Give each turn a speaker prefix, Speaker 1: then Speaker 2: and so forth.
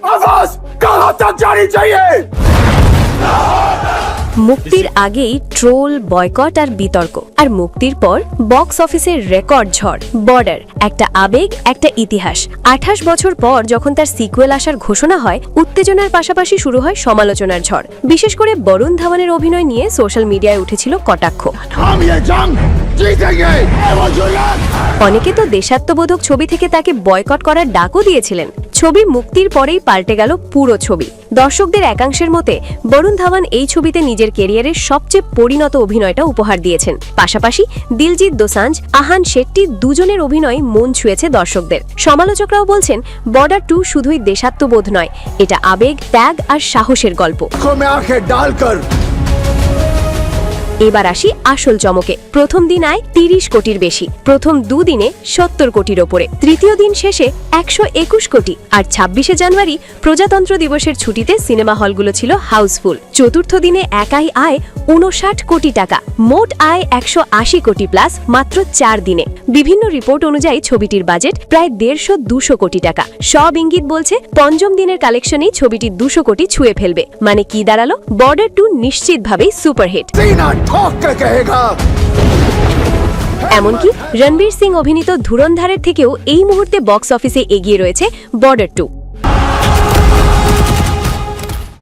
Speaker 1: आवाज कहां तक जानी चाहिए?
Speaker 2: মুক্তির আগেই ট্রোল, বয়কট আর বিতর্ক, আর মুক্তির পর বক্স অফিসের রেকর্ড ঝড়। বর্ডার একটা আবেগ, একটা ইতিহাস। 28 বছর পর যখন তার সিকুয়েল আসার ঘোষণা হয়, উত্তেজনার পাশাপাশি শুরু হয় সমালোচনার ঝড়। বিশেষ করে বরুণ ধাওয়ানের অভিনয় নিয়ে সোশ্যাল মিডিয়ায় উঠেছিল কটাক্ষ।
Speaker 1: हम ये जंग जीतेंगे।
Speaker 2: অনেকে তো দেশাত্মবোধক ছবি থেকে তাকে বয়কট করার ডাকও দিয়েছিলেন। ছবি মুক্তির পরেই পাল্টে গেল পুরো ছবি। দর্শকদের একাংশের মতে বরুণ ধাওয়ান এই ছবিতে নিজের ক্যারিয়ারের সবচেয়ে পরিণত অভিনয়টা উপহার দিয়েছেন। পাশাপাশি দিলজিৎ দোসাঞ্জ, আহান শেট্টি দুজনের অভিনয় মন ছুঁয়েছে দর্শকদের। সমালোচকরাও বলছেন বর্ডার 2 শুধুই দেশাত্মবোধ নয়, এটা আবেগ, ত্যাগ আর সাহসের গল্প।
Speaker 1: में आंखें डालकर
Speaker 2: এবার আসি আসল চমকে। প্রথম দিন আয় 30 কোটির বেশি, প্রথম দুদিনে 70 কোটির ওপরে, তৃতীয় দিন শেষে 121 কোটি। আর 26শে জানুয়ারি প্রজাতন্ত্র দিবসের ছুটিতে সিনেমা হলগুলো ছিল হাউসফুল। চতুর্থ দিনে একাই আয় 59 কোটি টাকা, মোট আয় 180 কোটি প্লাস মাত্র 4 দিনে। বিভিন্ন রিপোর্ট অনুযায়ী ছবিটির বাজেট প্রায় 150-200 কোটি টাকা। সব ইঙ্গিত বলছে পঞ্চম দিনের কালেকশনেই ছবিটি 200 কোটি ছুঁয়ে ফেলবে। মানে কি দাঁড়ালো? বর্ডার 2 নিশ্চিতভাবেই সুপারহিট।
Speaker 1: सीना ठोक के कहेगा।
Speaker 2: এমনকি রণবীর সিং অভিনীত ধুরন্ধরের থেকেও এই মুহূর্তে বক্স অফিসে এগিয়ে রয়েছে বর্ডার 2।